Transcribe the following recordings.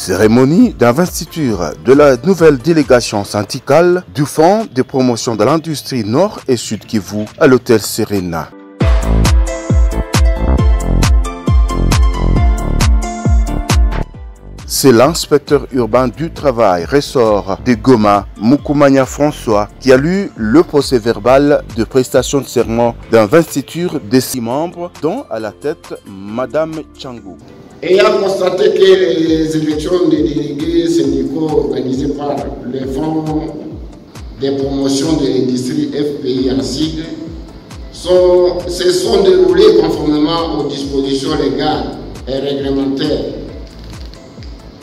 Cérémonie d'investiture de la nouvelle délégation syndicale du Fonds de promotion de l'industrie Nord et Sud Kivu à l'hôtel Serena. C'est l'inspecteur urbain du travail ressort de Goma, Mukumanya François, qui a lu le procès verbal de prestation de serment d'investiture de 6 membres, dont à la tête Madame Tchangou. Ayant constaté que les élections des délégués syndicaux organisées par le Fonds de promotion de l'industrie FPI en sigle se sont déroulées conformément aux dispositions légales et réglementaires,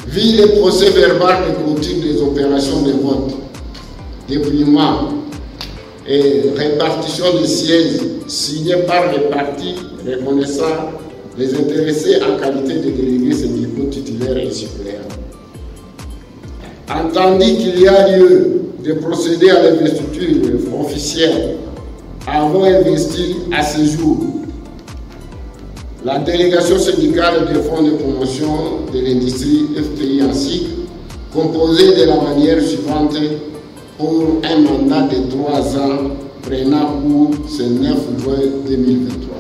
vu le procès verbal de clôture des opérations de vote, dépouillement et répartition des sièges signés par les partis reconnaissant les intéressés en qualité de délégués syndicaux titulaires et suppléants. Entendu qu'il y a lieu de procéder à l'investiture officielle avant investir à ce jour la délégation syndicale des fonds de promotion de l'industrie FPI en sigle, composée de la manière suivante pour un mandat de 3 ans prenant cours ce 9 juin 2023.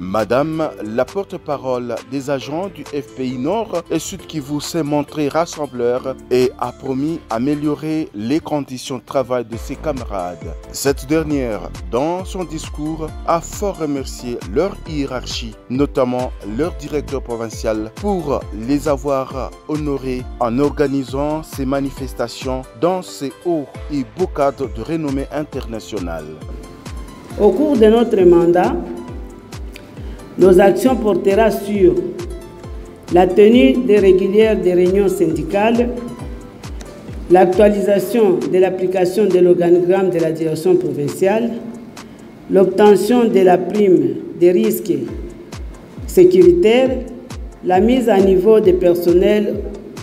Madame, la porte-parole des agents du FPI Nord et Sud Kivu s'est montrée rassembleur et a promis améliorer les conditions de travail de ses camarades. Cette dernière, dans son discours, a fort remercié leur hiérarchie, notamment leur directeur provincial, pour les avoir honorés en organisant ces manifestations dans ces hauts et beaux cadres de renommée internationale. Au cours de notre mandat, nos actions porteront sur la tenue régulière des réunions syndicales, l'actualisation de l'application de l'organigramme de la direction provinciale, l'obtention de la prime des risques sécuritaires, la mise à niveau des personnels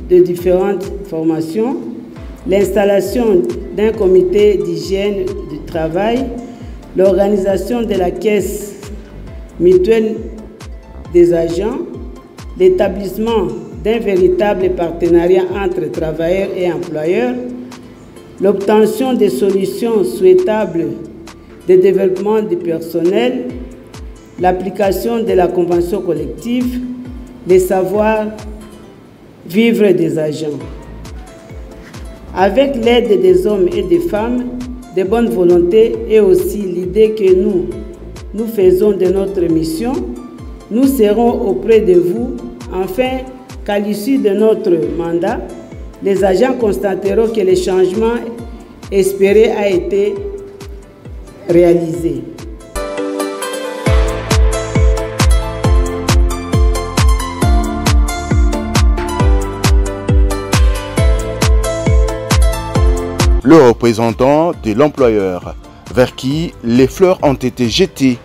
de différentes formations, l'installation d'un comité d'hygiène du travail, l'organisation de la caisse mutuelle des agents, l'établissement d'un véritable partenariat entre travailleurs et employeurs, l'obtention des solutions souhaitables de développement du personnel, l'application de la convention collective, les savoir-vivre des agents. Avec l'aide des hommes et des femmes de bonne volonté et aussi l'idée que nous faisons de notre mission, nous serons auprès de vous afin qu'à l'issue de notre mandat, les agents constateront que le changement espéré a été réalisé. Le représentant de l'employeur, vers qui les fleurs ont été jetées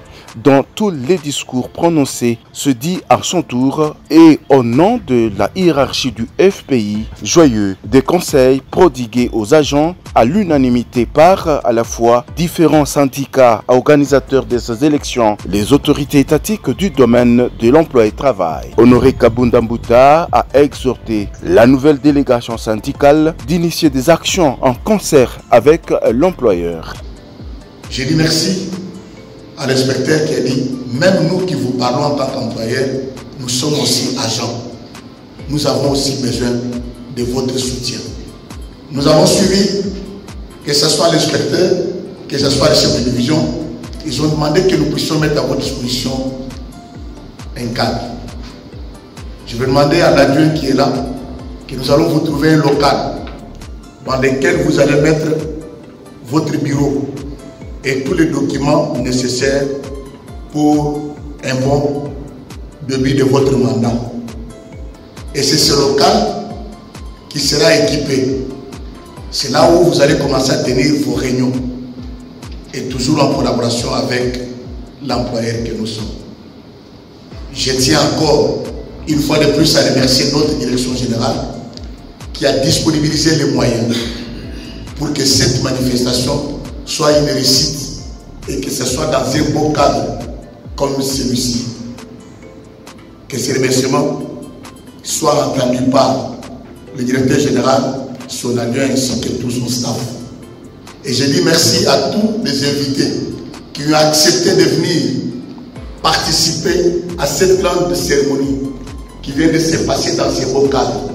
dans tous les discours prononcés, se dit à son tour et au nom de la hiérarchie du FPI, joyeux des conseils prodigués aux agents à l'unanimité par à la fois différents syndicats organisateurs de ces élections, les autorités étatiques du domaine de l'emploi et travail. Honoré Kabunda Mbuta a exhorté la nouvelle délégation syndicale d'initier des actions en concert avec l'employeur. Je dis merci à l'inspecteur qui a dit, même nous qui vous parlons en tant qu'employeurs, nous sommes aussi agents. Nous avons aussi besoin de votre soutien. Nous avons suivi, que ce soit l'inspecteur, que ce soit le chef de division, ils ont demandé que nous puissions mettre à votre disposition un cadre. Je vais demander à l'adjoint qui est là, que nous allons vous trouver un local dans lequel vous allez mettre votre bureau et tous les documents nécessaires pour un bon début de votre mandat. Et c'est ce local qui sera équipé. C'est là où vous allez commencer à tenir vos réunions. Et toujours en collaboration avec l'employeur que nous sommes. Je tiens encore une fois de plus à remercier notre direction générale qui a disponibilisé les moyens pour que cette manifestation soit une réussite et que ce soit dans un beau cadre comme celui-ci. Que ces remerciements soient entendus par le directeur général, son adjoint ainsi que tout son staff. Et je dis merci à tous les invités qui ont accepté de venir participer à cette grande cérémonie qui vient de se passer dans ces beaux cadres.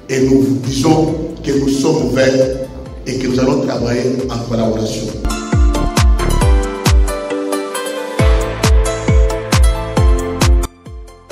Et nous vous disons que nous sommes ouverts et que nous allons travailler en collaboration.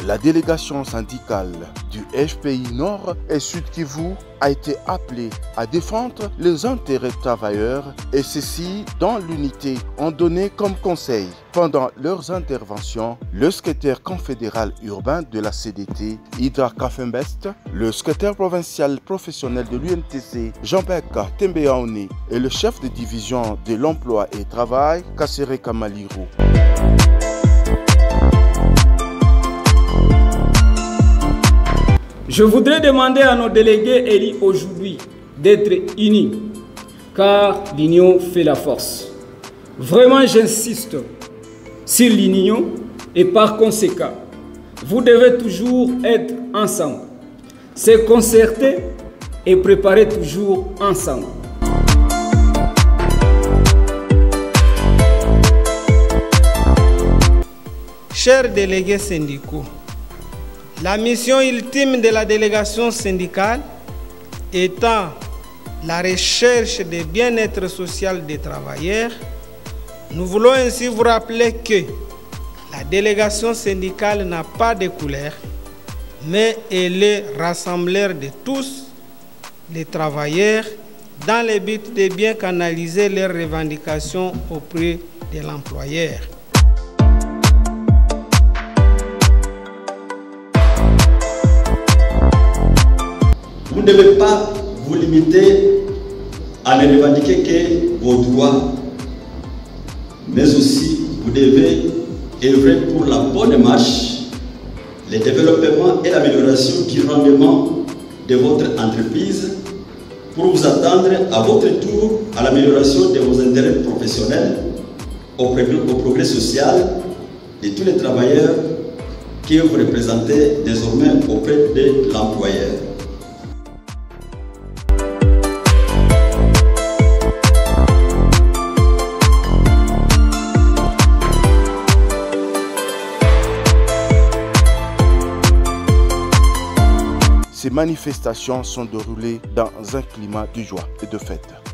La délégation syndicale du FPI Nord et Sud Kivu a été appelée à défendre les intérêts des travailleurs et ceci dans l'unité ont donné comme conseil pendant leurs interventions le secrétaire confédéral urbain de la CDT Hydra Kafembest, le secrétaire provincial professionnel de l'UNTC Jean-Beka Tembeaoni et le chef de division de l'emploi et travail Kassere Kamaliro. Je voudrais demander à nos délégués élus aujourd'hui d'être unis, car l'union fait la force. Vraiment, j'insiste sur l'union et par conséquent, vous devez toujours être ensemble, se concerter et préparer toujours ensemble. Chers délégués syndicaux, la mission ultime de la délégation syndicale étant la recherche du bien-être social des travailleurs, nous voulons ainsi vous rappeler que la délégation syndicale n'a pas de couleur, mais elle est rassembleur de tous les travailleurs dans le but de bien canaliser leurs revendications auprès de l'employeur. Vous ne devez pas vous limiter à ne revendiquer que vos droits, mais aussi vous devez œuvrer pour la bonne marche, le développement et l'amélioration du rendement de votre entreprise pour vous attendre à votre tour à l'amélioration de vos intérêts professionnels, au progrès social de tous les travailleurs que vous représentez désormais auprès de l'employeur. Ces manifestations sont déroulées dans un climat de joie et de fête.